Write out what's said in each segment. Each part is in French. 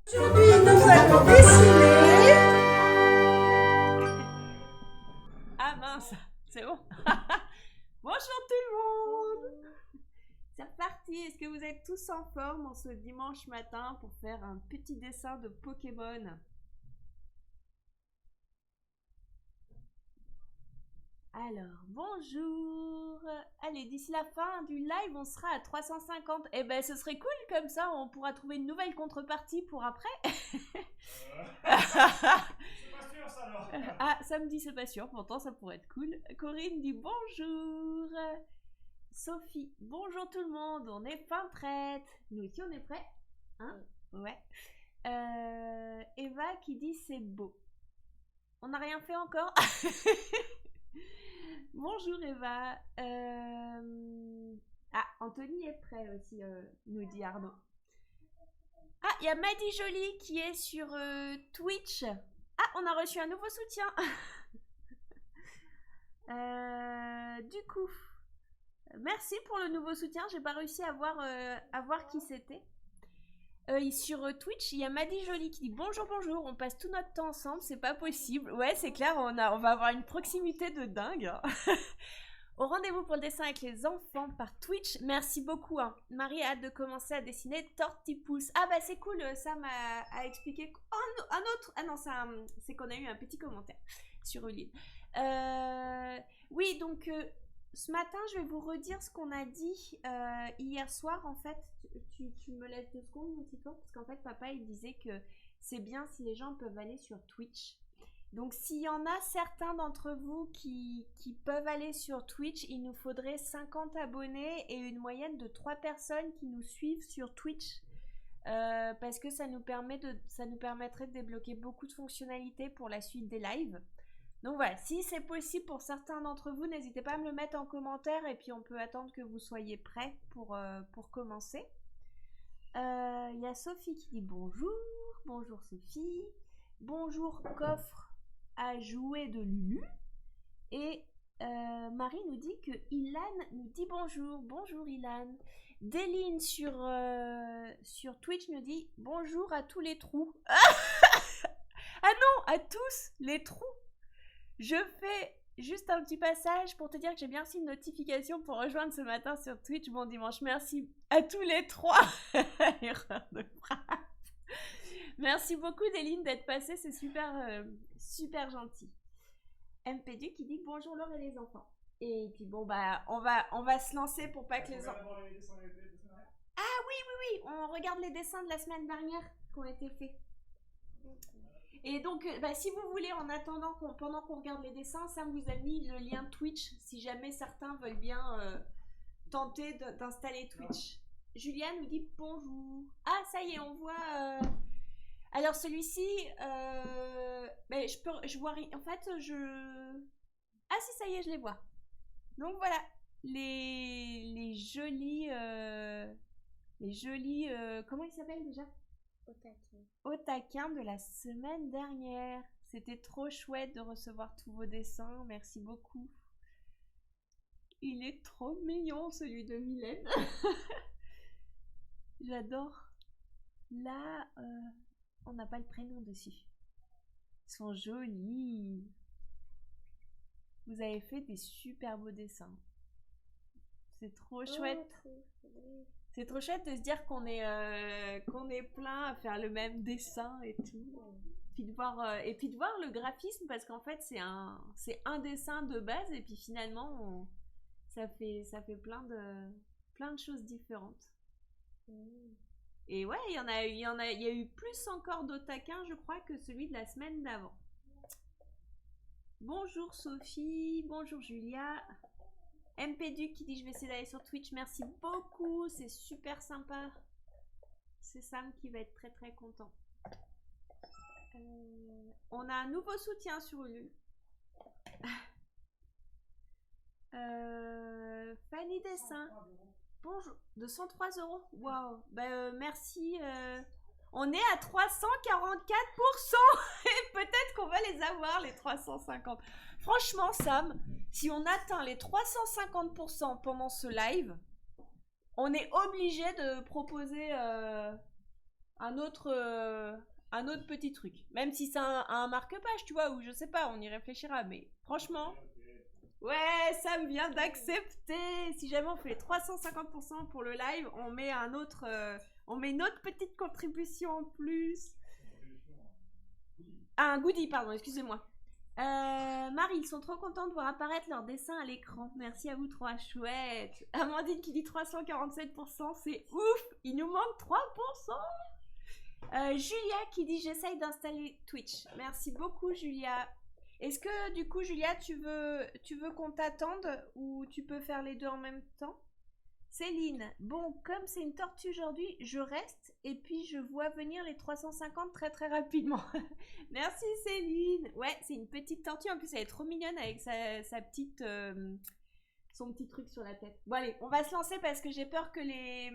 Aujourd'hui, nous allons dessiner. Ah mince, c'est bon. Bonjour tout le monde. C'est reparti. Est-ce que vous êtes tous en forme en ce dimanche matin pour faire un petit dessin de Pokémon? Alors, bonjour. Allez, d'ici la fin du live, on sera à 350. Eh ben, ce serait cool comme ça, on pourra trouver une nouvelle contrepartie pour après. C'est pas sûr ça alors. Ah, samedi, c'est pas sûr, pourtant ça pourrait être cool. Corinne dit bonjour. Sophie, bonjour tout le monde, on est fin prête. Nous aussi, on est prêts? Hein? Ouais. Eva qui dit c'est beau. On n'a rien fait encore? Bonjour Eva. Ah, Anthony est prêt aussi, nous dit Arnaud. Ah, il y a Maddy Jolie qui est sur Twitch. Ah, on a reçu un nouveau soutien. Du coup, merci pour le nouveau soutien. J'ai pas réussi à voir qui c'était. Sur Twitch, il y a Maddy Jolie qui dit bonjour, bonjour. On passe tout notre temps ensemble, c'est pas possible. Ouais, c'est clair, on va avoir une proximité de dingue. Au rendez-vous pour le dessin avec les enfants par Twitch. Merci beaucoup. Hein. Marie a hâte de commencer à dessiner Tortipousse. Ah bah c'est cool, Sam a expliqué. Oh, un autre. Ah non, c'est qu'on a eu un petit commentaire sur Ulule. Oui, donc ce matin, je vais vous redire ce qu'on a dit hier soir. En fait, tu me laisses 2 secondes, mon petit coin, parce qu'en fait, papa, il disait que c'est bien si les gens peuvent aller sur Twitch. Donc, s'il y en a certains d'entre vous qui peuvent aller sur Twitch, il nous faudrait 50 abonnés et une moyenne de 3 personnes qui nous suivent sur Twitch. Parce que ça nous permettrait de débloquer beaucoup de fonctionnalités pour la suite des lives. Donc voilà, si c'est possible pour certains d'entre vous, n'hésitez pas à me le mettre en commentaire et puis on peut attendre que vous soyez prêts pour commencer. Il y a Sophie qui dit bonjour. Bonjour Sophie. Bonjour coffre à jouer de Lulu. Et Marie nous dit que Ilan nous dit bonjour. Bonjour Ilan. Déline sur Twitch nous dit bonjour à tous les trous. Ah non, à tous les trous. Je fais juste un petit passage pour te dire que j'ai bien reçu une notification pour rejoindre ce matin sur Twitch. Bon dimanche, merci à tous les 3. Erreur de frappe. Merci beaucoup Déline d'être passée, c'est super, super gentil. MPD qui dit bonjour Laure et les enfants. Et puis bon bah on va se lancer pour pas que les enfants... Ah oui, on regarde les dessins de la semaine dernière qui ont été faits. Et donc, si vous voulez, en attendant, pendant qu'on regarde les dessins, Sam vous a mis le lien Twitch, si jamais certains veulent bien tenter d'installer Twitch. Julia nous dit bonjour. Ah, ça y est, on voit... Alors, celui-ci, je vois rien. En fait, Ah si, ça y est, je les vois. Donc, voilà. Les jolis... comment ils s'appellent déjà ? Au taquin de la semaine dernière. C'était trop chouette de recevoir tous vos dessins. Merci beaucoup. Il est trop mignon celui de Mylène. J'adore. Là, on n'a pas le prénom dessus. Ils sont jolis. Vous avez fait des super beaux dessins. C'est trop chouette. C'est trop chouette de se dire qu'on est plein à faire le même dessin et tout. Puis de voir, le graphisme, parce qu'en fait, c'est un dessin de base, et puis finalement, ça fait plein de choses différentes. Et ouais, il y a eu plus encore d'otaquins, je crois, que celui de la semaine d'avant. Bonjour Sophie, bonjour Julia. MPDU qui dit je vais essayer d'aller sur Twitch, merci beaucoup, c'est super sympa. C'est Sam qui va être très très content. On a un nouveau soutien sur Ulule. Fanny Dessin. Bonjour, de 103 €. Waouh, merci. On est à 344% et peut-être qu'on va les avoir, les 350. Franchement, Sam, si on atteint les 350% pendant ce live, on est obligé de proposer un autre petit truc. Même si c'est un marque-page, tu vois, ou je sais pas, on y réfléchira. Mais franchement, ouais, ça me vient d'accepter. Si jamais on fait les 350% pour le live, on met on met une autre petite contribution en plus. Ah, un goodie, pardon, excusez-moi. Marie, ils sont trop contents de voir apparaître leurs dessins à l'écran. Merci à vous trois, chouette. Amandine qui dit 347%, c'est ouf. Il nous manque 3%. Julia qui dit j'essaye d'installer Twitch. Merci beaucoup Julia. Est-ce que du coup Julia tu veux qu'on t'attende ou tu peux faire les deux en même temps? Céline, bon comme c'est une tortue aujourd'hui, je reste et puis je vois venir les 350 très très rapidement. Merci Céline. Ouais, c'est une petite tortue, en plus elle est trop mignonne avec sa petite son petit truc sur la tête. Bon allez, on va se lancer parce que j'ai peur que les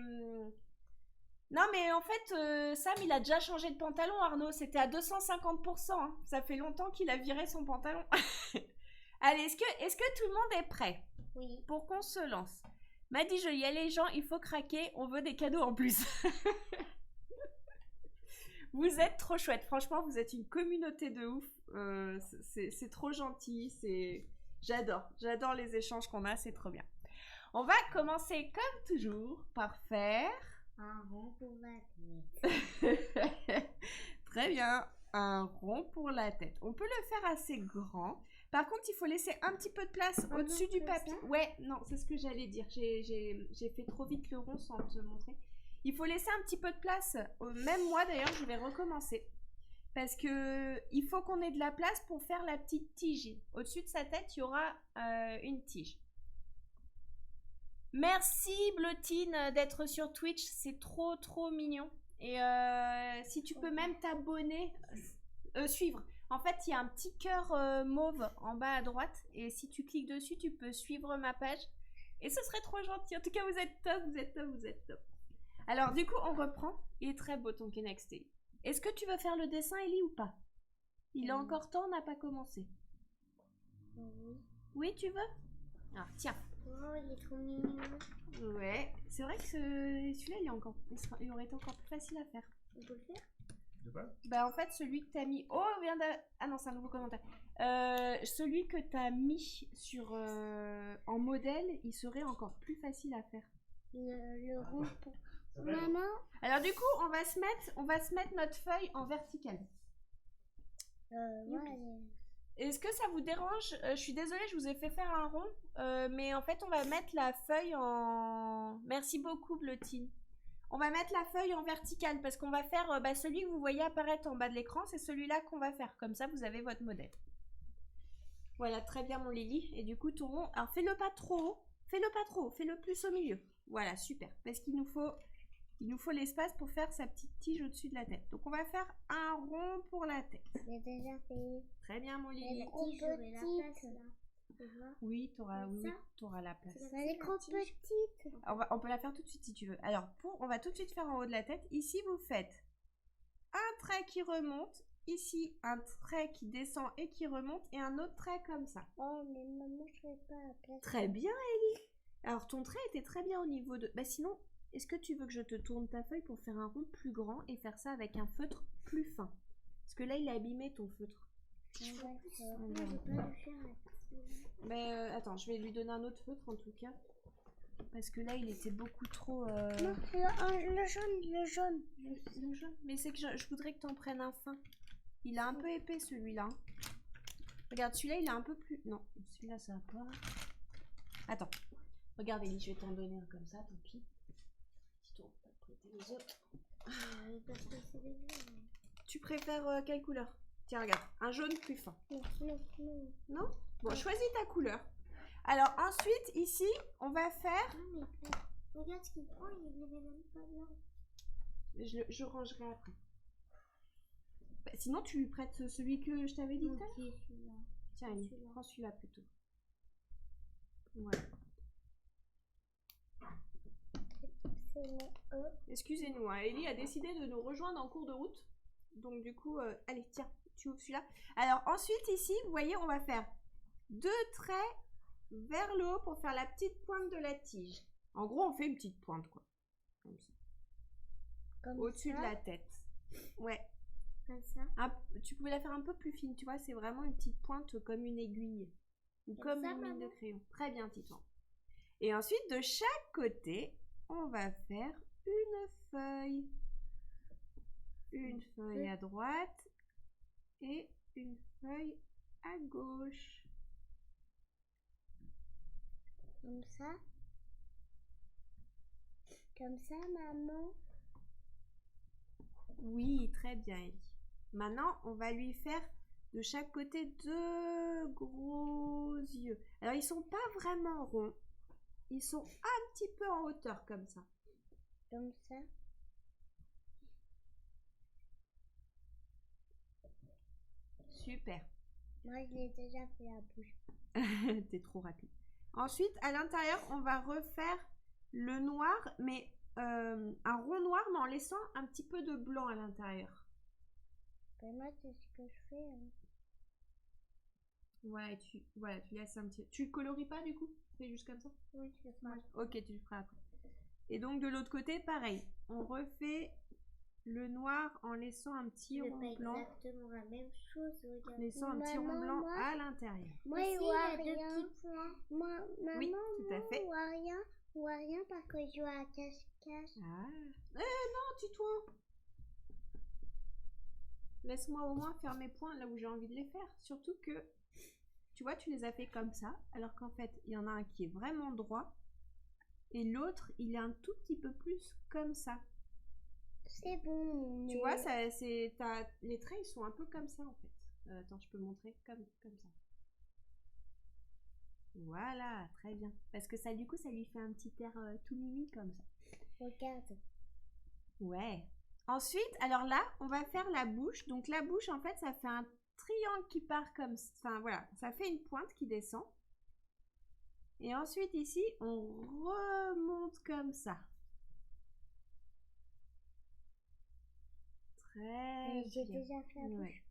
non mais en fait Sam il a déjà changé de pantalon Arnaud, c'était à 250%, hein. Ça fait longtemps qu'il a viré son pantalon. Allez, est-ce que tout le monde est prêt? Oui. Pour qu'on se lance. M'a dit je y ai les gens, il faut craquer, on veut des cadeaux en plus. Vous êtes trop chouette, franchement vous êtes une communauté de ouf, c'est trop gentil, j'adore les échanges qu'on a, c'est trop bien. On va commencer comme toujours par faire Un rond pour la tête. très bien, un rond pour la tête. On peut le faire assez grand. Par contre, il faut laisser un petit peu de place au-dessus du papier. Ouais, non, c'est ce que j'allais dire. J'ai fait trop vite le rond sans te montrer. Il faut laisser un petit peu de place. Même moi, d'ailleurs, je vais recommencer. Parce que il faut qu'on ait de la place pour faire la petite tige. Au-dessus de sa tête, il y aura une tige. Merci Blotine d'être sur Twitch. C'est trop, trop mignon. Et si tu peux même t'abonner, suivre. En fait, il y a un petit cœur mauve en bas à droite. Et si tu cliques dessus, tu peux suivre ma page. Et ce serait trop gentil. En tout cas, vous êtes top, vous êtes top, vous êtes top. Alors, du coup, on reprend. Il est très beau ton Kenexté. Est-ce que tu veux faire le dessin, Ellie, ou pas? Il a encore temps, on n'a pas commencé. Oui. Oui, tu veux? Ah, tiens. Oh, il est trop mignon. Ouais, c'est vrai que celui-là, il aurait été encore plus facile à faire. On peut le faire? De quoi? Bah en fait celui que t'as mis... Oh vient de... Ah non c'est un nouveau commentaire. Celui que t'as mis sur en modèle, il serait encore plus facile à faire. Le rond pour... Maman? Alors du coup on va se mettre notre feuille en verticale. Ouais. Est-ce que ça vous dérange? Je suis désolée, je vous ai fait faire un rond. Mais en fait on va mettre la feuille en... Merci beaucoup Blotine. On va mettre la feuille en verticale parce qu'on va faire celui que vous voyez apparaître en bas de l'écran, c'est celui-là qu'on va faire. Comme ça, vous avez votre modèle. Voilà, très bien mon Lily. Et du coup, ton rond, alors fais-le pas trop haut. Fais-le pas trop haut, fais-le plus au milieu. Voilà, super. Parce qu'il nous faut l'espace pour faire sa petite tige au-dessus de la tête. Donc, on va faire un rond pour la tête. J'ai déjà fait. Très bien mon Lily. Oui, t'auras la place. Elle est trop petite. On peut la faire tout de suite si tu veux. Alors, on va tout de suite faire en haut de la tête. Ici, vous faites un trait qui remonte. Ici, un trait qui descend et qui remonte. Et un autre trait comme ça. Oh, mais maman, je ne pas à la place. Très bien, Ellie. Alors, ton trait était très bien au niveau de... Bah sinon, est-ce que tu veux que je te tourne ta feuille pour faire un rond plus grand et faire ça avec un feutre plus fin? Parce que là, il a abîmé ton feutre. Mais attends, je vais lui donner un autre feutre en tout cas. Parce que là, il était beaucoup trop... Non, le jaune. Le jaune. Mais c'est que je voudrais que tu en prennes un fin. Il est un peu épais celui-là. Regarde, celui-là, il est un peu plus... Non, celui-là, ça va pas... Attends. Regarde, Ellie, je vais t'en donner un comme ça, tant pis. Si tu ne pas te prêter les autres. Tu préfères quelle couleur? Tiens, regarde, un jaune plus fin. Non? Bon, choisis ta couleur. Alors, ensuite, ici, on va faire... Regarde ce qu'il prend, il ne les même pas bien. Je rangerai après. Bah, sinon, tu lui prêtes celui que je t'avais dit tout à l'heure. Tiens, Ellie, prends celui-là plutôt. Voilà. Excusez-nous, hein, Ellie a décidé de nous rejoindre en cours de route. Donc, du coup, allez, tiens, tu ouvres celui-là. Alors, ensuite, ici, vous voyez, on va faire 2 traits vers le haut pour faire la petite pointe de la tige. En gros, on fait une petite pointe, quoi. Comme ça. Comme au-dessus de ça, la tête. Ouais. comme ça. Tu pouvais la faire un peu plus fine, tu vois, c'est vraiment une petite pointe comme une aiguille. Ou comme ça, une mine de maman crayon. Très bien, Titouan. Et ensuite, de chaque côté, on va faire une feuille. Une feuille à droite et une feuille à gauche. Comme ça. Comme ça, maman. Oui, très bien, Ellie. Maintenant, on va lui faire de chaque côté 2 gros yeux. Alors, ils sont pas vraiment ronds. Ils sont un petit peu en hauteur comme ça. Comme ça. Super. Moi, je l'ai déjà fait la bouche. T'es trop rapide. Ensuite, à l'intérieur, on va refaire le noir, mais un rond noir, mais en laissant un petit peu de blanc à l'intérieur. Ben, moi, c'est ce que je fais. Hein. Ouais, voilà, tu laisses un petit... Tu colories pas du coup? Tu fais juste comme ça? Oui, je fais. Ok, tu le feras après. Et donc de l'autre côté, pareil. On refait le noir en laissant un petit Je fais rond pas blanc. exactement la même chose. En Regarde. laissant un petit rond blanc à l'intérieur. Moi, Aussi, je vois il y a deux rien. petits points. Moi, maman, Oui, tout à fait. je vois rien parce que je joue à cache-cache. Ah. Non, Titouan. Laisse-moi au moins faire mes points là où j'ai envie de les faire. Surtout que, tu vois, tu les as fait comme ça, alors qu'en fait, il y en a un qui est vraiment droit, et l'autre, il est un tout petit peu plus comme ça. C'est bon. Tu vois, les traits, ils sont un peu comme ça, en fait. Attends, je peux montrer comme ça. Voilà, très bien. Parce que ça, du coup, ça lui fait un petit air tout mimi comme ça. Regarde. Ouais. Ensuite, alors là, on va faire la bouche. Donc la bouche, en fait, ça fait un triangle qui part comme... Enfin, voilà, ça fait une pointe qui descend. Et ensuite, ici, on remonte comme ça. Très J'ai bien. déjà fait la bouche. Ouais.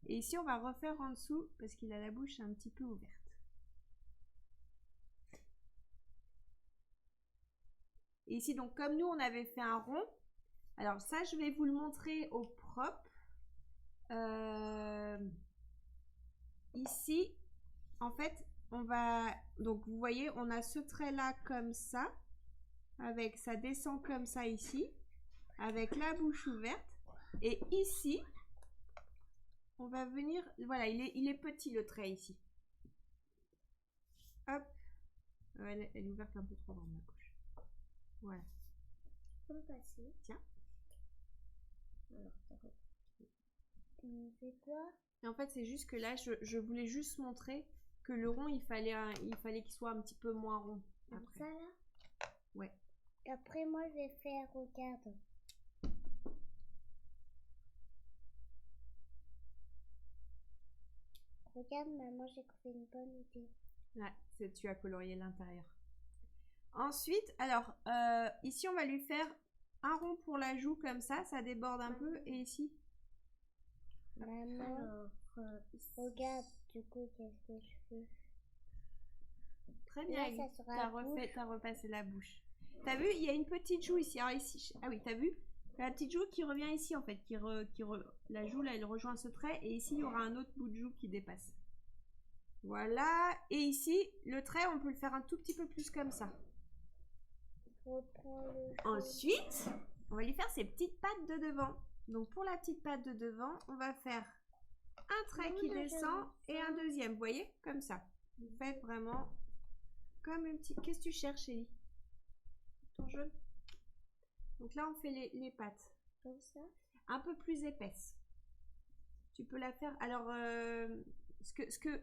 Et ici, on va refaire en dessous parce qu'il a la bouche un petit peu ouverte. Et ici, donc, comme nous, on avait fait un rond. Alors ça, je vais vous le montrer au propre. Ici, en fait, on va... Donc, vous voyez, on a ce trait-là comme ça. Avec, ça descend comme ça ici. Avec la bouche ouverte. Et ici, on va venir... Voilà, il est petit le trait ici. Hop. Elle est ouverte un peu trop grande, ma bouche. Voilà. Comme passer. Tiens. Alors, ça va. On fait quoi? Et en fait, c'est juste que là, je voulais juste montrer que le rond, il fallait qu'il soit un petit peu moins rond. Comme Après. ça, là? Ouais. Après, moi, je vais faire, regarde. Regarde, maman, j'ai fait une bonne idée. Ouais, tu as colorié l'intérieur. Ensuite, alors, ici, on va lui faire un rond pour la joue comme ça déborde un peu. Et ici, Maman, Alors, regarde, du coup, qu'est-ce que je fais? très bien, Là, ça sera t'as repassé la bouche. T'as vu, il y a une petite joue ici. Alors ici, ah oui, t'as vu? La petite joue qui revient ici, en fait. La joue, là, elle rejoint ce trait. Et ici, il y aura un autre bout de joue qui dépasse. Voilà. Et ici, le trait, on peut le faire un tout petit peu plus comme ça. Ensuite, on va lui faire ses petites pattes de devant. Donc, pour la petite patte de devant, on va faire un trait qui descend et un deuxième. Vous voyez? Comme ça. Vous faites vraiment comme une petite... Qu'est-ce que tu cherches, Ellie? Ton jaune? Donc là, on fait les pattes. Comme ça? Un peu plus épaisses. Tu peux la faire... Alors,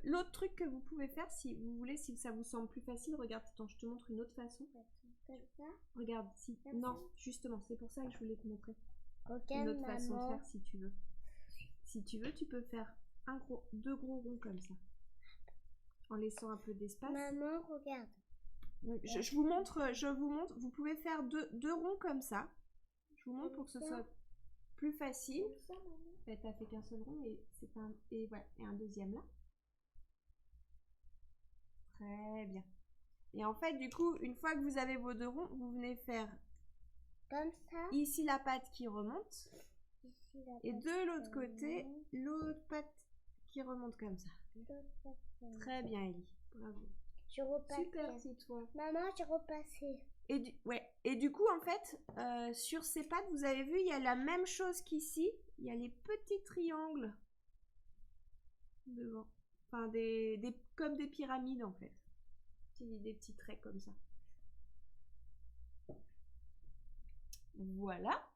l'autre truc que vous pouvez faire, si vous voulez, si ça vous semble plus facile, regarde, attends, je te montre une autre façon. Comme ça? Regarde, si. Comme Non, ça? justement, c'est pour ça que je voulais te montrer. Regarde, Une autre façon de maman. faire si tu veux. Si tu veux, tu peux faire deux gros ronds comme ça. En laissant un peu d'espace. Maman, regarde. Je vous montre, vous pouvez faire deux ronds comme ça. Je vous montre pour que ce soit plus facile. Comme ça, maman. T'as fait qu'un seul rond et voilà, et un deuxième là. Très bien. Et en fait, du coup, une fois que vous avez vos deux ronds, vous venez faire Comme ça. Ici, la patte qui remonte. Ici, la Et patte de l'autre qui côté, remonte, l'autre patte qui remonte comme ça. l'autre patte qui remonte. Très bien, Ellie. Bravo. Je repasse. Super, Titouan. Maman, j'ai repassé. Et du coup, en fait, sur ces pattes, vous avez vu, il y a la même chose qu'ici. Il y a les petits triangles devant. Enfin, comme des pyramides, en fait. Des petits traits comme ça. Voilà.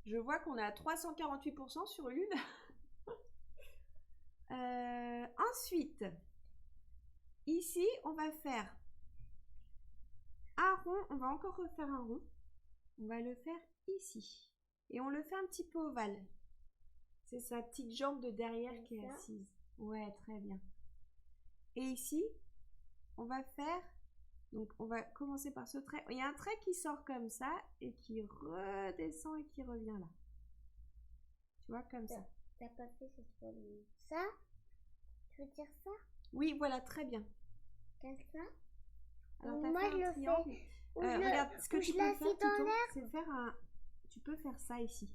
Je vois qu'on est à 348% sur une. Ensuite, ici, on va faire un rond. On va encore refaire un rond. On va le faire ici. Et on le fait un petit peu ovale. C'est sa petite jambe de derrière Comme qui est ça. assise. Ouais, très bien. Et ici, on va faire... Donc, on va commencer par ce trait. Il y a un trait qui sort comme ça et qui redescend et qui revient là. Tu vois, comme ça. T'as pas fait cette fois ça? Tu veux dire ça? Oui, voilà, très bien. Comme ça? Alors, t'as Moi, fait je un le triangle. fais. Ou je le- Regarde, ce que ou tu je peux l'assis faire, dans Tito, l'air. c'est faire un... Tu peux faire ça ici.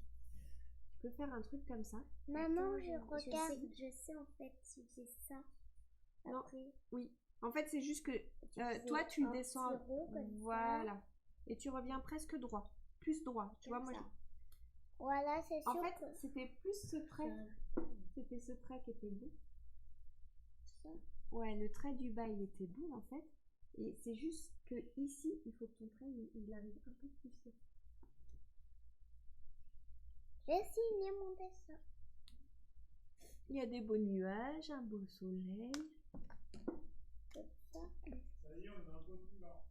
Tu peux faire un truc comme ça. Maman, Attends, je regarde. je sais en fait si j'ai ça. Non. Après, Oui. En fait, c'est juste que fais toi, tu un descends. petit rond comme ça. Voilà. Et tu reviens presque droit. Plus droit. Tu vois, Comme moi, ça. Voilà, c'est sûr en fait, que... c'était plus ce trait. C'était ce trait qui était bon. Ça. Ouais, le trait du bas, il était bon, en fait. Et c'est juste que ici, il faut que ton trait, il arrive un peu plus haut. J'ai signé mon dessin. Il y a des beaux nuages, un beau soleil. Comme ça. Ça y est, on est un peu plus là.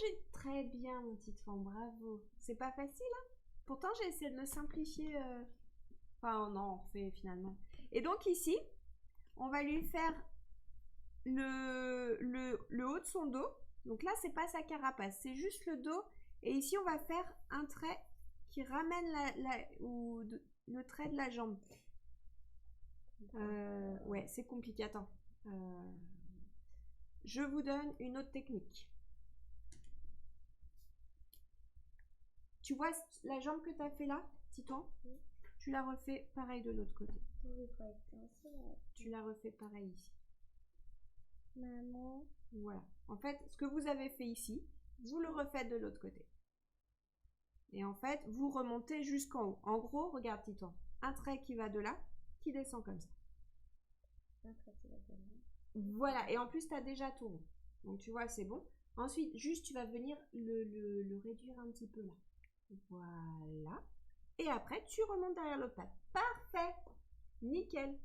J'ai très bien, mon petit enfant, bravo. C'est pas facile, hein? Pourtant, j'ai essayé de me simplifier. Enfin, non, on refait finalement. Et donc ici, on va lui faire le haut de son dos. Donc là, c'est pas sa carapace, c'est juste le dos. Et ici, on va faire un trait qui ramène le trait de la jambe. Ouais, c'est compliqué. Attends. Je vous donne une autre technique. Tu vois la jambe que tu as fait là, Titon? Oui. Tu la refais pareil de l'autre côté. Oui, faut être pensé, là. Tu la refais pareil ici. Maman. Voilà. En fait, ce que vous avez fait ici, vous le refaites de l'autre côté. Et en fait, vous remontez jusqu'en haut. En gros, regarde Titon. Un trait qui va de là, qui descend comme ça. Après, tu vas donner. Voilà. Et en plus, tu as déjà tout rond. Donc, tu vois, c'est bon. Ensuite, juste, tu vas venir le réduire un petit peu là. Voilà. Et après, tu remontes derrière l'autre patte. Parfait. Nickel.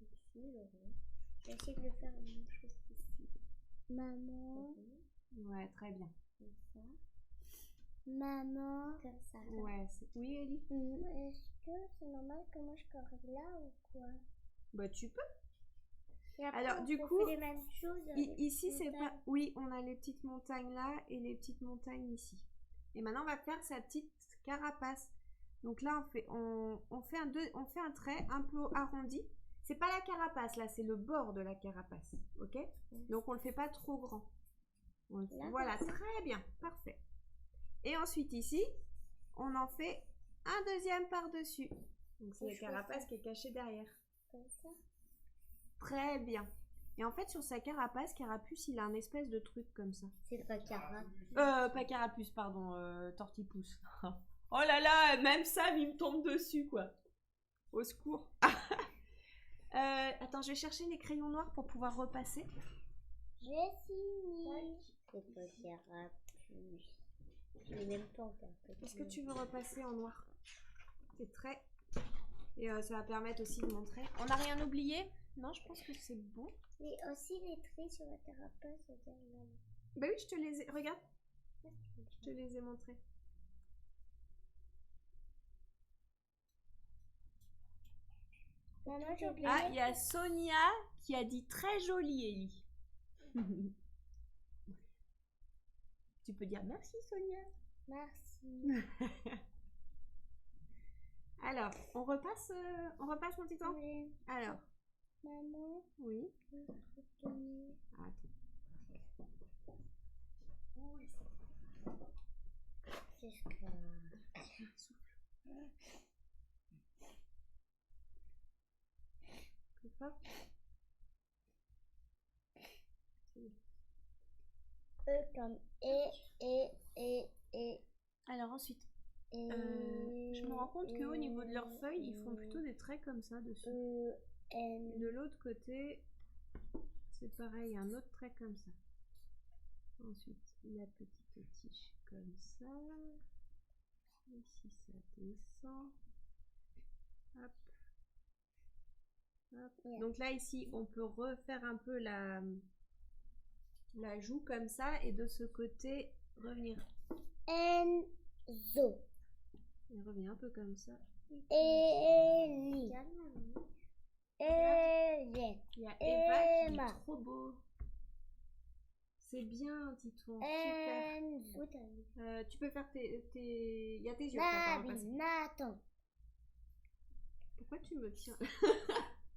Ici, le rond. Je vais essayer de le faire la même chose ici. Maman. Ouais, très bien. Comme ça. Maman. Comme ça. Ouais, oui, Ellie? Est-ce que c'est normal que moi je corrige là ou quoi? Bah, tu peux. Et après, Alors, on du fait coup, les mêmes choses. Ici, c'est pas... montagnes. Oui, on a les petites montagnes là et les petites montagnes ici. Et maintenant, on va faire sa petite carapace. Donc là, on fait un trait un peu arrondi. C'est pas la carapace, là, c'est le bord de la carapace. Ok? Donc, on le fait pas trop grand. Là, Voilà, comme ça. très bien. Parfait. Et ensuite, ici, on en fait un deuxième par-dessus. Donc, c'est Et la je fais carapace ça. qui est cachée derrière. Comme ça. Très bien. Et en fait, sur sa carapace, Carapuce, il a un espèce de truc comme ça. C'est pas carré. Pas Carapuce, pardon, Tortipousse. Oh là là, même ça, il me tombe dessus, quoi. Au secours. Attends, je vais chercher les crayons noirs pour pouvoir repasser. J'ai signé. C'est pas carapuce. Je l'ai même pas encore. Est-ce que tu veux repasser en noir? C'est très... Et ça va permettre aussi de montrer. On n'a rien oublié? Non, je pense que c'est bon. Et aussi les traits sur la carapace, c'est-à-dire là. Bah oui, je te les ai... Regarde, je te les ai montrés. Maman, j'ai oublié. Ah, il y a Sonia qui a dit très joli, Ellie. Tu peux dire merci, Sonia. Merci. Alors, on repasse mon petit temps? Oui. Alors, Maman, oui. je vais te donner. Attends. Plus fort. E comme et. Alors ensuite, Et, je me rends compte qu'au niveau de leurs feuilles, ils font plutôt des traits comme ça dessus. N. De l'autre côté, c'est pareil, un autre trait comme ça. Ensuite, la petite tige comme ça. Ici, ça descend. Hop. Hop. Yeah. Donc là, ici, on peut refaire un peu la joue comme ça. Et de ce côté, revenir. Enzo. Et revient un peu comme ça. Eli. Eliette. Il y a Eva qui Emma. est trop beau. C'est bien, Titouan. Super. Enzo. Tu peux faire il y a tes yeux. T'as pas Nabi. repassé. Nathan. Pourquoi tu me tiens?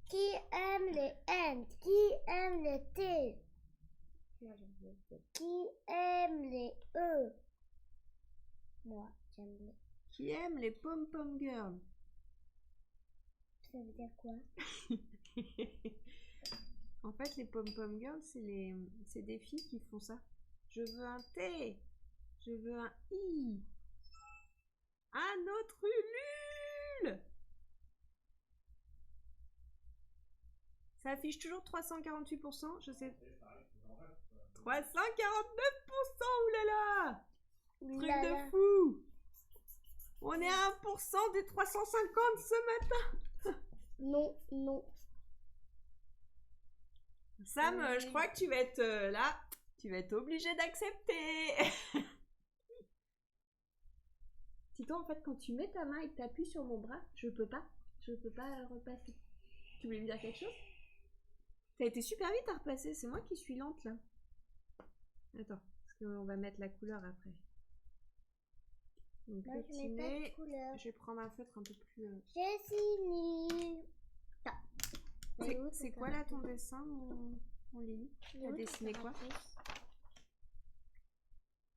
Qui aime les N? Qui aime les T? Qui aime les E? Moi, j'aime les. Qui aime les pom-pom girls? Ça veut dire quoi? En fait, les pom-pom girls, c'est des filles qui font ça. Je veux un T. Je veux un I. Un autre Ulule. Ça affiche toujours 348%. Je sais. 349%. Oulala. Truc Oulala. de fou. On est à 1% des 350 ce matin. Non, non. Sam, je crois que tu vas être là. Tu vas être obligé d'accepter. Tito, en fait, quand tu mets ta main et que tu appuies sur mon bras, je peux pas repasser. Tu voulais me dire quelque chose? T'as été super vite à repasser. C'est moi qui suis lente là. Attends, parce qu'on va mettre la couleur après. Donc, Moi, je mets pas de couleur. je vais prendre un feutre un peu plus. J'ai fini. C'est quoi là ton dessin, mon Lily? T'as dessiné quoi?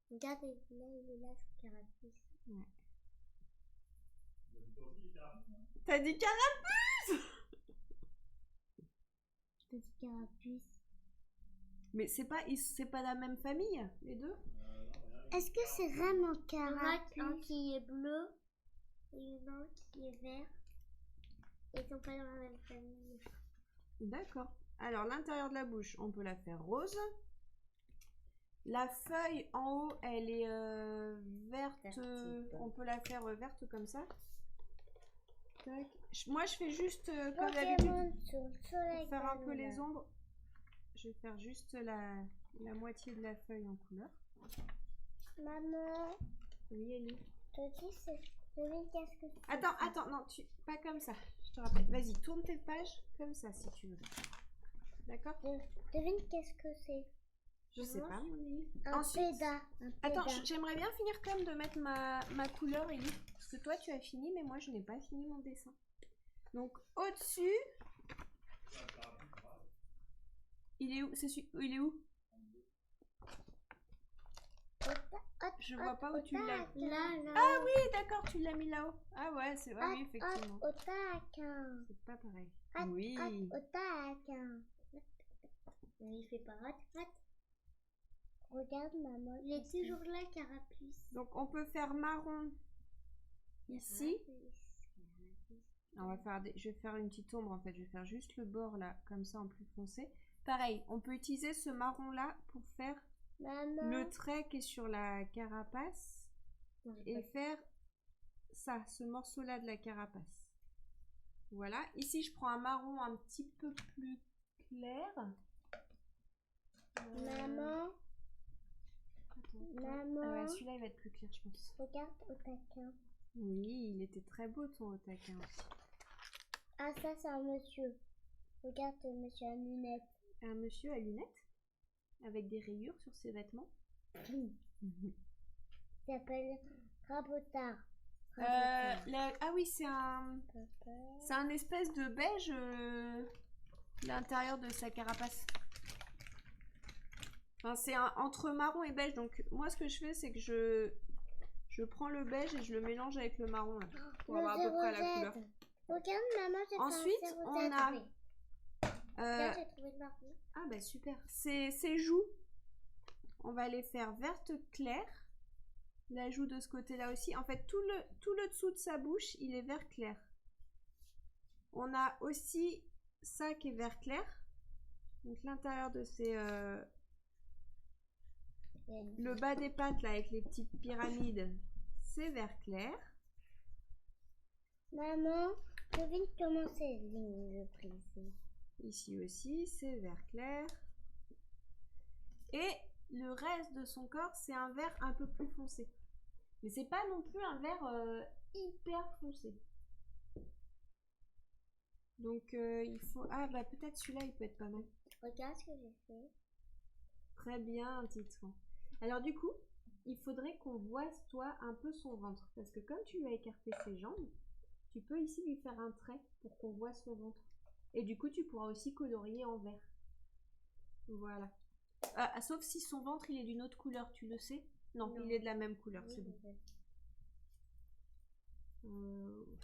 Regardez, là, il est là, ce carapuce. Ouais. T'as dit carapuce? J'ai dit carapuce. Mais c'est pas la même famille, les deux? Est-ce que c'est vraiment carapuce? Un qui est bleu et un autre qui est vert. Ils sont pas dans la même famille. D'accord. Alors, l'intérieur de la bouche, on peut la faire rose. La feuille en haut, elle est verte. On peut la faire verte comme ça. Tac. Moi, je fais juste comme d'habitude. Pour faire un peu les ombres, je vais faire juste la moitié de la feuille en couleur. Maman, Oui, Ellie. toi aussi, devine qu'est-ce que c'est. Attends, non, pas comme ça. Je te rappelle. Vas-y, tourne tes pages comme ça si tu veux. D'accord? Devine qu'est-ce que c'est. Je sais pas, mon Ellie. Un Ensuite, péda. attends, j'aimerais bien finir quand même de mettre ma couleur, Ellie. Parce que toi, tu as fini, mais moi, je n'ai pas fini mon dessin. Donc, au-dessus... Il est où? Il est où? Je vois pas où tu l'as. Là. Ah oui, d'accord, tu l'as mis là-haut. Ah ouais, c'est oui, effectivement. Au taquin. C'est pas pareil. Hot, Oui. Au taquin. Il fait pas hot. Regarde, maman. Il est toujours là, carapuce. Donc, on peut faire marron ici. On va faire je vais faire une petite ombre en fait. Je vais faire juste le bord là, comme ça en plus foncé. Pareil, on peut utiliser ce marron là pour faire le trait qui est sur la carapace et faire ça, ce morceau là de la carapace. Voilà. Ici, je prends un marron un petit peu plus clair. Maman. Maman. Ah ouais, celui-là, il va être plus clair, je pense. Regarde au taquin. Oui, il était très beau ton au taquin. Ah, ça, c'est un monsieur. Regarde, monsieur à lunettes. Un monsieur à lunettes avec des rayures sur ses vêtements. Il s'appelle Rabotard. Ah oui, c'est un espèce de beige l'intérieur de sa carapace. Enfin, c'est entre marron et beige. Donc moi, ce que je fais, c'est que Je prends le beige et je le mélange avec le marron là, pour Le avoir à peu près la 07. couleur. Regarde, maman, j'ai fait un Ensuite, 07. on a... Regarde, j'ai trouvé le marron. Ah bah super. Ces joues, on va les faire vertes claires. La joue de ce côté-là aussi. En fait, tout le dessous de sa bouche, il est vert clair. On a aussi ça qui est vert clair. Donc l'intérieur de ces... le bas des pattes là avec les petites pyramides, c'est vert clair. Maman, devine comment c'est ligne brisée. Ici aussi, c'est vert clair. Et le reste de son corps, c'est un vert un peu plus foncé. Mais c'est pas non plus un vert hyper foncé. Donc il faut... Ah bah peut-être celui-là, il peut être pas mal. Regarde ce que j'ai fait. Très bien, Titouan. Alors du coup, il faudrait qu'on voie toi un peu son ventre. Parce que comme tu lui as écarté ses jambes, tu peux ici lui faire un trait pour qu'on voit son ventre. Et du coup, tu pourras aussi colorier en vert. Voilà. Sauf si son ventre, il est d'une autre couleur, tu le sais? Non, il est de la même couleur, c'est bon.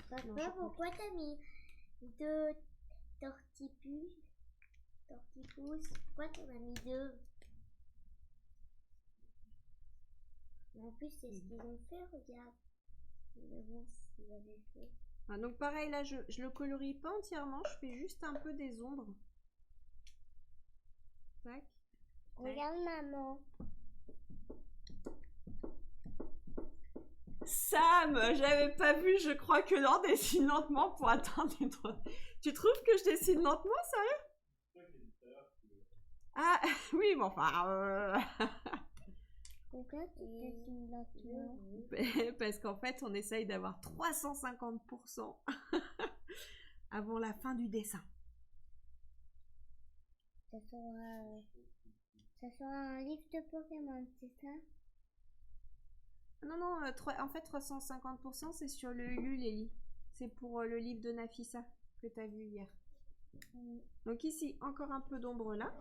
Papa, pourquoi t'as mis deux tortipouses? Pourquoi t'en as mis deux? En plus, c'est ce qu'ils ont fait, regarde. Mais bon, s'ils avaient fait. Ah, donc pareil, là, je le colorie pas entièrement, je fais juste un peu des ombres. Tac. Regarde, maman. Sam, j'avais pas vu, je crois que non, dessine lentement pour atteindre les droits. Tu trouves que je dessine lentement, sérieux? Ah, oui, mais enfin... Pourquoi tu dessines lentement? Parce qu'en fait, on essaye d'avoir 350% avant la fin du dessin. Ça sera un livre de Pokémon, c'est ça? Non, non, en fait, 350%, c'est sur le ukulélé. C'est pour le livre de Nafissa que tu as vu hier. Donc ici, encore un peu d'ombre là.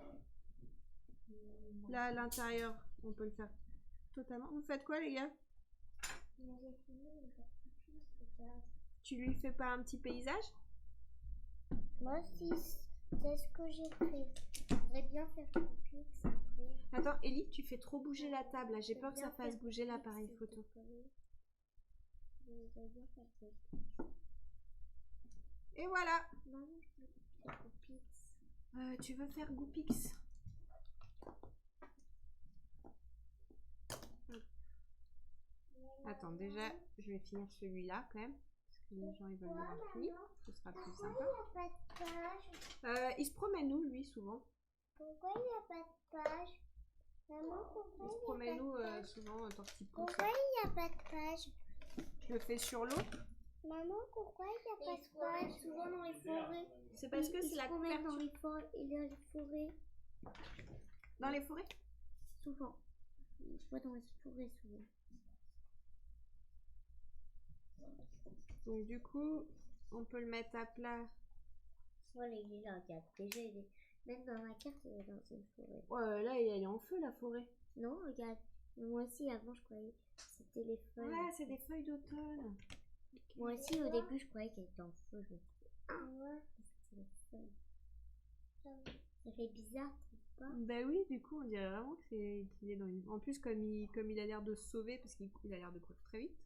Là, à l'intérieur, on peut le faire totalement. Vous faites quoi, les gars? Tu lui fais pas un petit paysage? Moi aussi, c'est ce que j'ai fait. J'aimerais bien faire Coupix après. Attends, Ellie, tu fais trop bouger la table. J'ai peur que ça fasse bouger l'appareil photo. Et voilà. Tu veux faire Goupix? Attends, déjà, je vais finir celui-là quand même. Parce que les gens, ils veulent l'avoir fini. Ce sera plus sympa. Pourquoi il n'y a pas de page? Il se promène où, lui, souvent? Pourquoi il n'y a pas de page? Maman, pourquoi Il se promène où, souvent, Tortipousse? Pourquoi il n'y a pas de page? Je le fais sur l'eau. Maman, pourquoi il n'y a pas de page? Souvent dans les forêts. C'est parce que c'est la couverture. Dans les forêts. Il y a les forêts. Dans les forêts? Souvent. Il se voit dans les forêts, souvent. Donc du coup, on peut le mettre à plat. Voilà, il est là, regarde. Déjà, il est... Même dans la carte, il est dans une forêt. Ouais, là, elle est en feu, la forêt. Non, regarde. Moi aussi, avant, je croyais que c'était les feuilles. Ouais, c'est des feuilles d'automne. Moi aussi, au début, je croyais qu'elle était en feu. Je me suis dit, ah ouais, c'est les feuilles. Ça fait bizarre, tu trouves pas? Bah oui, du coup, on dirait vraiment que qu'il est dans une... En plus, comme il a l'air de se sauver, parce qu'il a l'air de courir très vite.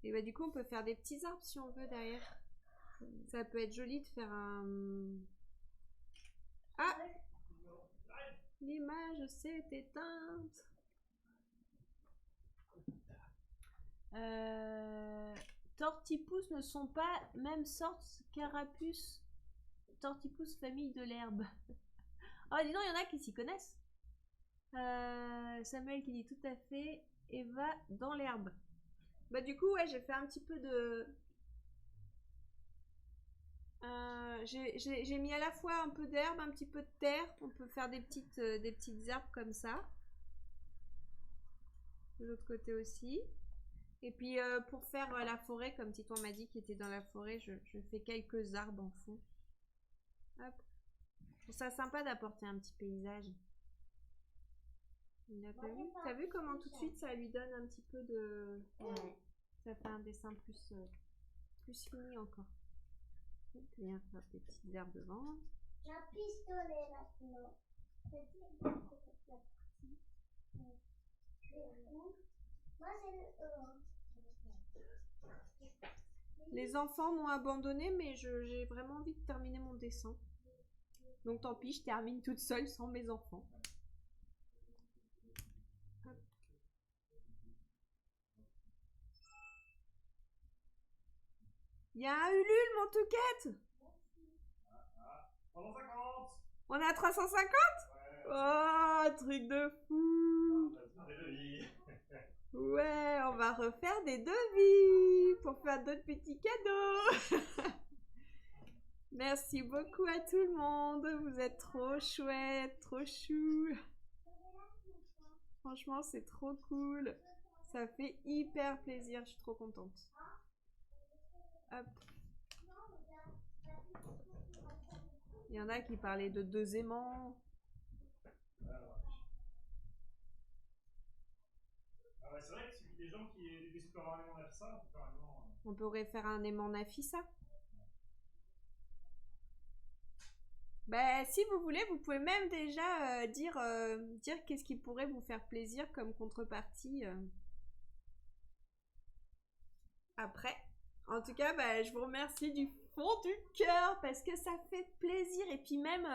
Et bah du coup, on peut faire des petits arbres si on veut derrière. Ça peut être joli de faire un... Ah! L'image s'est éteinte. Tortipousse ne sont pas même sorte carapuce. Tortipousse famille de l'herbe. Ah, dis donc, il y en a qui s'y connaissent. Samuel qui dit tout à fait. Eva dans l'herbe. Bah du coup, ouais, j'ai fait un petit peu de... j'ai mis à la fois un peu d'herbe, un petit peu de terre. On peut faire des petites herbes comme ça. De l'autre côté aussi. Et puis pour faire la forêt, comme Titouan m'a dit qu'il était dans la forêt, je fais quelques arbres en fond. Hop. Je trouve ça sympa d'apporter un petit paysage. Il a pas vu. T'as vu comment tout de suite ça lui donne un petit peu de... Ouais. Ça fait un dessin plus, plus fini encore. Viens faire tes petites herbes devant. J'ai un pistolet maintenant. C'est-à-dire la partie. Le rouge. Moi, c'est le Les enfants m'ont abandonné, mais j'ai vraiment envie de terminer mon dessin. Donc tant pis, je termine toute seule sans mes enfants. Hop. Il y a un Ulule, mon touquette. 350. On est à 350? Ouais. Oh, truc de fou. On va faire des devis. Ouais, on va refaire des devis pour faire d'autres petits cadeaux. Merci beaucoup à tout le monde. Vous êtes trop chouettes, trop chou. Franchement, c'est trop cool. Ça fait hyper plaisir. Je suis trop contente. Hop. Il y en a qui parlaient de 2 aimants. Ah ouais, c'est vrai que il suffit des gens qui décident de faire un aimant Nafissa, on peut faire un aimant. On pourrait faire un aimant Nafissa. Ben, si vous voulez, vous pouvez même déjà dire qu'est-ce qui pourrait vous faire plaisir comme contrepartie après. En tout cas, ben, je vous remercie du fond du cœur parce que ça fait plaisir. Et puis même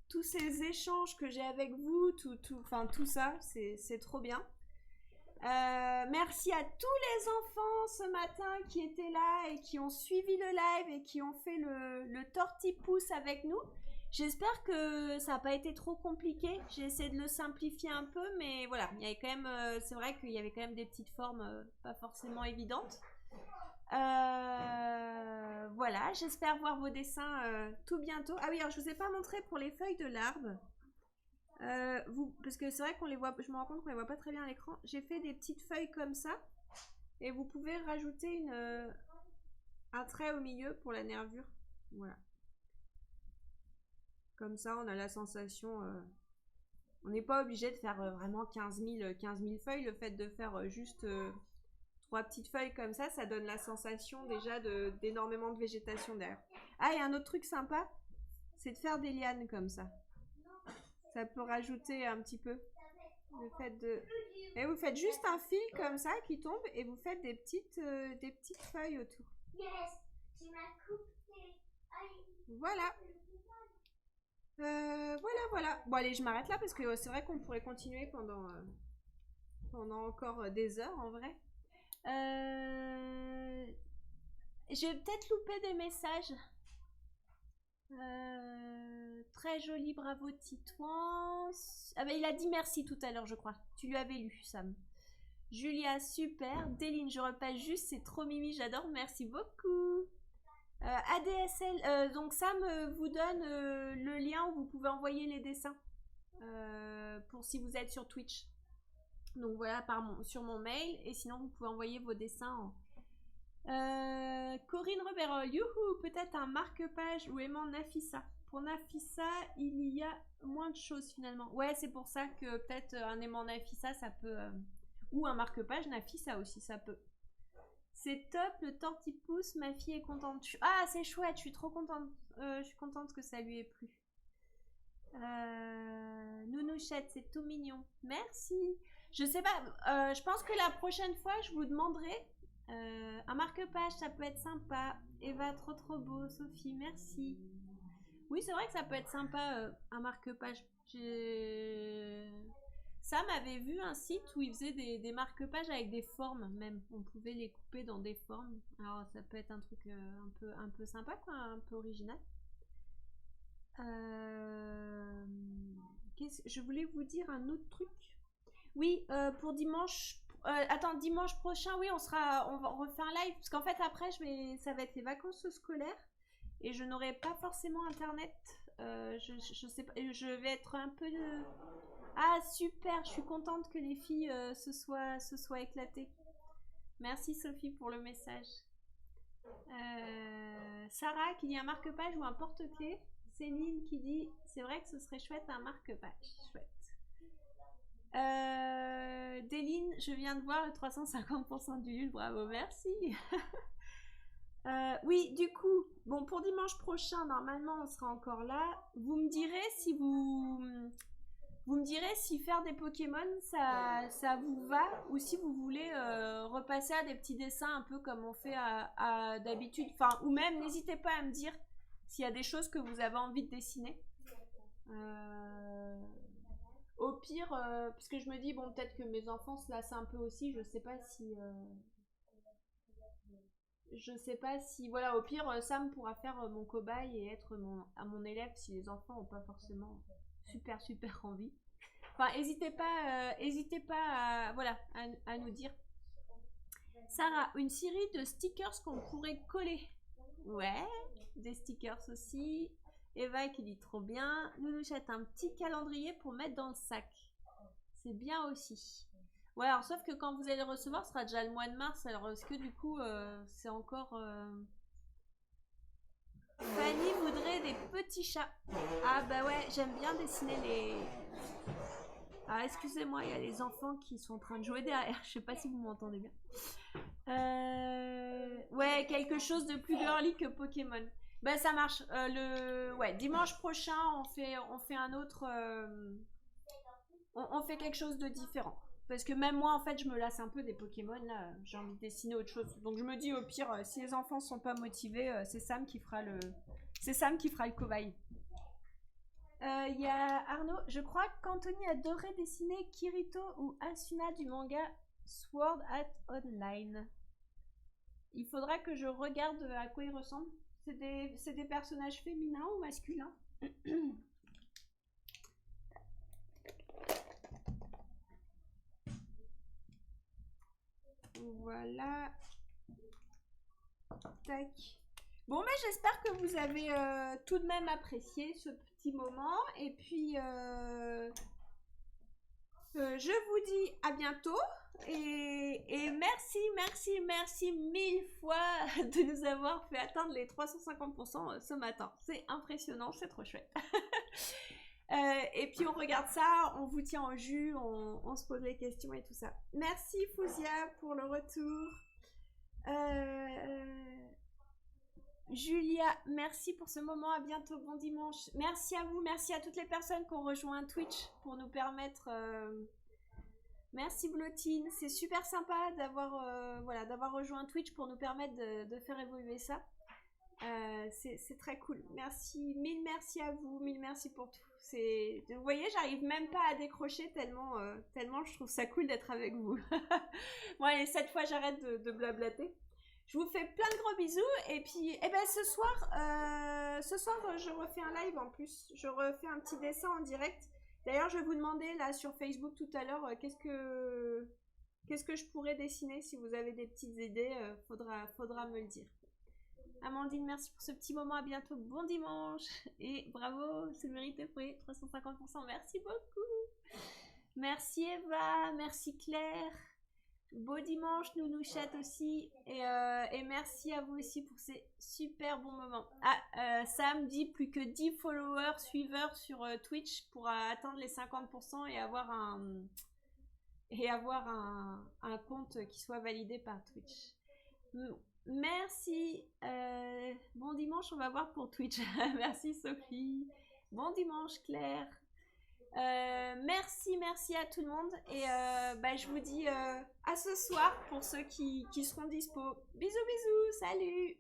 tous ces échanges que j'ai avec vous, tout ça, c'est trop bien. Merci à tous les enfants ce matin qui étaient là et qui ont suivi le live et qui ont fait le tortipousse avec nous. J'espère que ça n'a pas été trop compliqué. J'ai essayé de le simplifier un peu, mais voilà, il y avait quand même, c'est vrai qu'il y avait quand même des petites formes pas forcément évidentes. Voilà, j'espère voir vos dessins tout bientôt. Ah oui, alors je vous ai pas montré pour les feuilles de l'arbre. Parce que c'est vrai qu'on les voit, je me rends compte qu'on les voit pas très bien à l'écran. J'ai fait des petites feuilles comme ça, et vous pouvez rajouter un trait au milieu pour la nervure. Voilà. Comme ça, on a la sensation. On n'est pas obligé de faire vraiment 15 000 feuilles. Le fait de faire juste 3 petites feuilles comme ça donne la sensation déjà d'énormément de végétation derrière. Ah, et un autre truc sympa, c'est de faire des lianes comme ça. Ça peut rajouter un petit peu le fait de... Et vous faites juste un fil comme ça qui tombe et vous faites des petites feuilles autour. Yes, tu m'as coupé. Voilà. Voilà. Bon, allez, je m'arrête là parce que c'est vrai qu'on pourrait continuer pendant encore des heures en vrai. J'ai peut-être loupé des messages. Très joli, bravo Titouan. Ah ben il a dit merci tout à l'heure, je crois. Tu lui avais lu, Sam. Julia, super. Déline, je repasse juste, c'est trop mimi, j'adore. Merci beaucoup. ADSL, donc Sam vous donne le lien où vous pouvez envoyer les dessins pour si vous êtes sur Twitch. Donc voilà, sur mon mail. Et sinon, vous pouvez envoyer vos dessins Corinne Reberol, youhou, peut-être un marque-page ou aimant Nafissa. Pour Nafissa, il y a moins de choses finalement. Ouais, c'est pour ça que peut-être un aimant Nafissa, ça peut... ou un marque-page Nafissa aussi, ça peut. C'est top, le tortipousse, ma fille est contente. Ah, c'est chouette, je suis trop contente. Je suis contente que ça lui ait plu. Nounouchette, c'est tout mignon. Merci. Je sais pas, je pense que la prochaine fois, je vous demanderai un marque-page, ça peut être sympa. Eva, trop beau. Sophie, merci. Oui, c'est vrai que ça peut être sympa, un marque-page. Sam avait vu un site où il faisait des marque-pages avec des formes même. On pouvait les couper dans des formes. Alors ça peut être un truc un peu sympa, quoi, un peu original. Je voulais vous dire un autre truc. Oui, pour dimanche. Attends, dimanche prochain, oui, on va refaire un live. Parce qu'en fait, après, ça va être les vacances scolaires. Et je n'aurai pas forcément internet. Je sais pas. Je vais être un peu... Ah, super. Je suis contente que les filles se soient éclatées. Merci, Sophie, pour le message. Sarah qui dit un marque-page ou un porte-clés. Céline qui dit c'est vrai que ce serait chouette un marque-page. Chouette. Déline, je viens de voir le 350% du Lul, bravo, merci. Oui, du coup, bon, pour dimanche prochain, normalement, on sera encore là. Vous me direz si vous me direz si faire des Pokémon, ça vous va, ou si vous voulez repasser à des petits dessins un peu comme on fait à d'habitude. Enfin, ou même, n'hésitez pas à me dire s'il y a des choses que vous avez envie de dessiner. Au pire, parce que je me dis, bon, peut-être que mes enfants se lassent un peu aussi, je sais pas si... voilà, au pire, Sam pourra faire mon cobaye et être mon élève si les enfants n'ont pas forcément super envie. Enfin, n'hésitez pas voilà, à nous dire. Sarah, une série de stickers qu'on pourrait coller. Ouais, des stickers aussi. Eva qui dit trop bien. Nous achète un petit calendrier pour mettre dans le sac. C'est bien aussi. Ouais, alors sauf que quand vous allez le recevoir, ce sera déjà le mois de mars. Alors est-ce que du coup, c'est encore... Fanny voudrait des petits chats. Ah bah ouais, j'aime bien dessiner les... Ah, excusez-moi, il y a les enfants qui sont en train de jouer derrière. Je sais pas si vous m'entendez bien. Ouais, quelque chose de plus girly que Pokémon. Bah ça marche. Ouais, dimanche prochain, on fait un autre... On fait quelque chose de différent. Parce que même moi, en fait, je me lasse un peu des Pokémon, là. J'ai envie de dessiner autre chose. Donc je me dis, au pire, si les enfants sont pas motivés, c'est Sam qui fera le cobaye. Il y a Arnaud. Je crois qu'Anthony adorait dessiner Kirito ou Asuna du manga Sword Art Online. Il faudra que je regarde à quoi ils ressemblent. C'est des personnages féminins ou masculins? Voilà. Tac. Bon, mais j'espère que vous avez tout de même apprécié ce petit moment. Et puis, je vous dis à bientôt. Et merci 1000 fois de nous avoir fait atteindre les 350% ce matin. C'est impressionnant, c'est trop chouette. Et puis on regarde ça, on vous tient au jus, on se pose les questions et tout ça. Merci Fouzia pour le retour. Julia, merci pour ce moment, à bientôt, bon dimanche. Merci à vous, merci à toutes les personnes qui ont rejoint Twitch pour nous permettre... Merci Blotine, c'est super sympa d'avoir rejoint Twitch pour nous permettre de faire évoluer ça. C'est très cool. Merci, mille merci à vous, mille merci pour tout. Vous voyez, j'arrive même pas à décrocher tellement je trouve ça cool d'être avec vous. Bon allez, cette fois j'arrête de blablater. Je vous fais plein de gros bisous et puis ce soir je refais un live en plus. Je refais un petit dessin en direct. D'ailleurs, je vais vous demander là sur Facebook tout à l'heure qu'est-ce que je pourrais dessiner. Si vous avez des petites idées, faudra me le dire. Amandine, merci pour ce petit moment, à bientôt, bon dimanche. Et bravo, c'est mérité, oui, 350%, merci beaucoup. Merci Eva, merci Claire. Beau dimanche, Nounouchette aussi. Et merci à vous aussi pour ces super bons moments. Ah, Sam dit plus que 10 followers, suiveurs sur Twitch pour atteindre les 50% et avoir un compte qui soit validé par Twitch. Merci. Bon dimanche, on va voir pour Twitch. Merci Sophie. Bon dimanche Claire. Merci à tout le monde et je vous dis à ce soir pour ceux qui seront dispo. Bisous, salut.